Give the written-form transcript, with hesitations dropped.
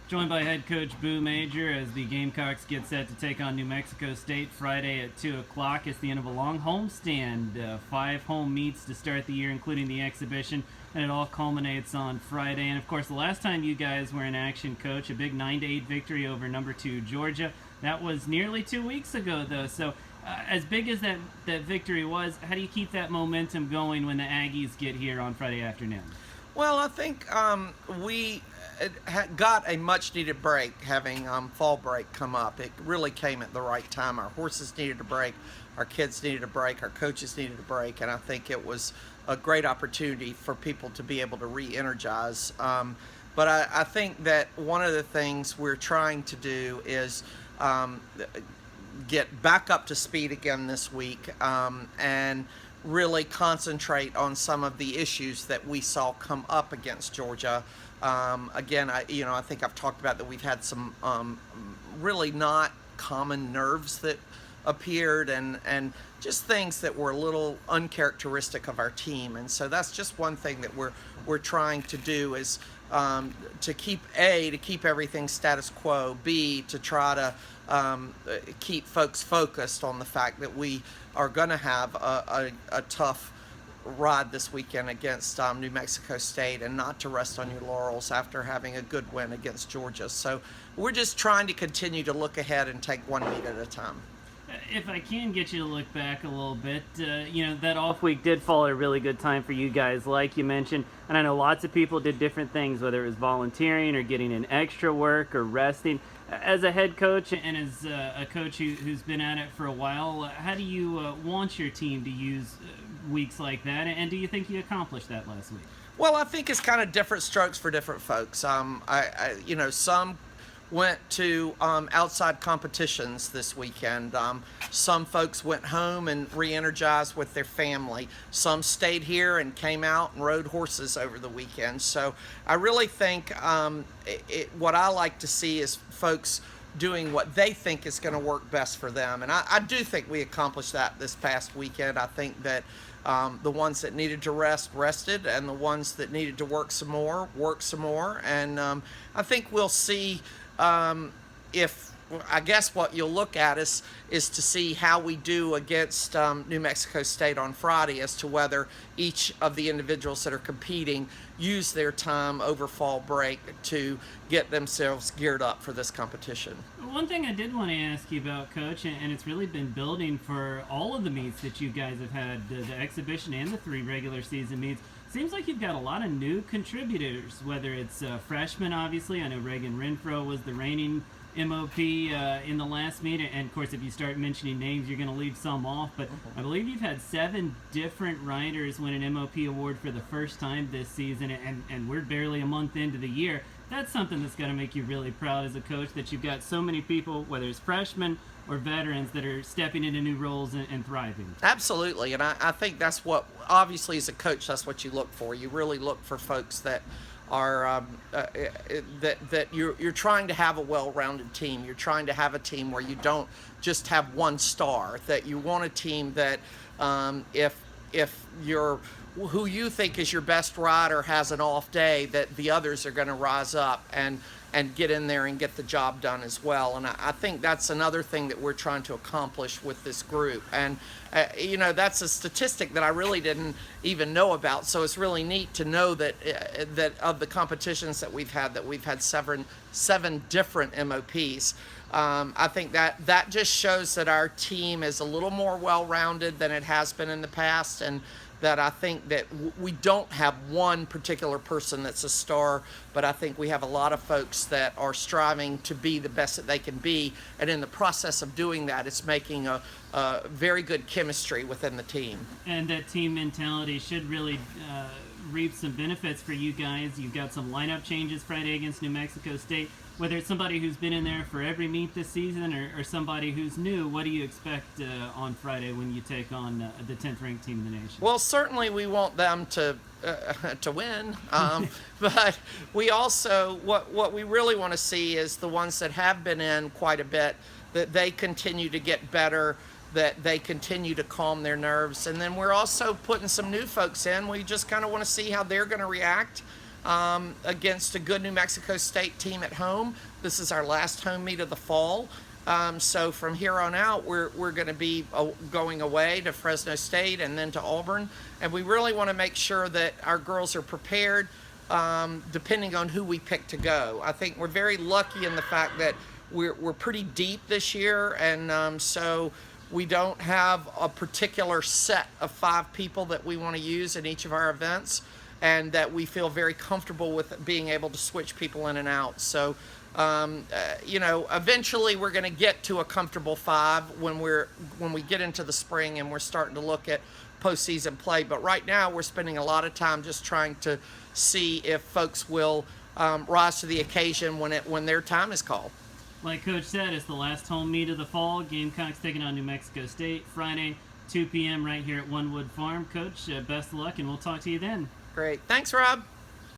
Joined by head coach Boo Major as the Gamecocks get set to take on New Mexico State Friday at 2 o'clock. It's the end of a long homestand. 5 home meets to start the year, including the exhibition, and it all culminates on Friday. And of course, the last time you guys were in action, Coach, a big 9-8 victory over number 2 Georgia. That was nearly 2 weeks ago, though. So, as big as that victory was, how do you keep that momentum going when the Aggies get here on Friday afternoon? Well, I think we got a much-needed break having fall break come up. It really came at the right time. Our horses needed a break, our kids needed a break, our coaches needed a break, and I think it was a great opportunity for people to be able to re-energize. But I think that one of the things we're trying to do is get back up to speed again this week and really concentrate on some of the issues that we saw come up against Georgia. Again, I think I've talked about that we've had some really not common nerves that appeared and just things that were a little uncharacteristic of our team. And so that's just one thing that we're trying to do is to keep everything status quo, B, to try to keep folks focused on the fact that we are going to have a tough ride this weekend against New Mexico State, and not to rest on your laurels after having a good win against Georgia. So we're just trying to continue to look ahead and take one meet at a time. If I can get you to look back a little bit, that off week did fall at a really good time for you guys, like you mentioned. And I know lots of people did different things, whether it was volunteering or getting in extra work or resting. As a head coach and as a coach who's been at it for a while, how do you want your team to use weeks like that? And do you think you accomplished that last week? Well, I think it's kind of different strokes for different folks. Some went to outside competitions this weekend. Some folks went home and re-energized with their family. Some stayed here and came out and rode horses over the weekend. So I really think what I like to see is folks doing what they think is going to work best for them. And I do think we accomplished that this past weekend. I think that the ones that needed to rest, rested, and the ones that needed to work some more, worked some more. And I think we'll see if, I guess what you'll look at is to see how we do against New Mexico State on Friday as to whether each of the individuals that are competing use their time over fall break to get themselves geared up for this competition. One thing I did want to ask you about, Coach, and it's really been building for all of the meets that you guys have had, the exhibition and the 3 regular season meets. Seems like you've got a lot of new contributors, whether it's freshmen, obviously. I know Reagan Renfro was the reigning MOP in the last meet, and of course if you start mentioning names you're going to leave some off, but I believe you've had 7 different riders win an MOP award for the first time this season, and we're barely a month into the year. That's something that's got to make you really proud as a coach, that you've got so many people, whether it's freshmen or veterans, that are stepping into new roles and thriving. Absolutely, and I think that's what, obviously as a coach, that's what you look for. You really look for folks that are that you're trying to have a well-rounded team. You're trying to have a team where you don't just have one star. That you want a team that if you're who you think is your best rider has an off day, that the others are going to rise up and get in there and get the job done as well. And I think that's another thing that we're trying to accomplish with this group. And that's a statistic that I really didn't even know about. So it's really neat to know that that of the competitions that we've had 7 different MOPs. I think that just shows that our team is a little more well-rounded than it has been in the past, and that I think that we don't have one particular person that's a star, but I think we have a lot of folks that are striving to be the best that they can be, and in the process of doing that, it's making a very good chemistry within the team. And that team mentality should really reap some benefits for you guys. You've got some lineup changes Friday against New Mexico State. Whether it's somebody who's been in there for every meet this season or somebody who's new, what do you expect on Friday when you take on the 10th ranked team in the nation? Well, certainly we want them to win, but we also, what we really want to see is the ones that have been in quite a bit, that they continue to get better, that they continue to calm their nerves. And then we're also putting some new folks in. We just kind of want to see how they're going to react. against a good New Mexico State team at home. This is our last home meet of the fall. So from here on out, we're going to be going away to Fresno State and then to Auburn. And we really want to make sure that our girls are prepared depending on who we pick to go. I think we're very lucky in the fact that we're pretty deep this year, and so we don't have a particular set of 5 people that we want to use in each of our events, and that we feel very comfortable with being able to switch people in and out. So, eventually we're going to get to a comfortable 5 when we get into the spring and we're starting to look at postseason play. But right now we're spending a lot of time just trying to see if folks will rise to the occasion when their time is called. Like Coach said, it's the last home meet of the fall. Gamecocks taking on New Mexico State Friday, 2 p.m. right here at One Wood Farm. Coach, best of luck, and we'll talk to you then. Great. Thanks, Rob.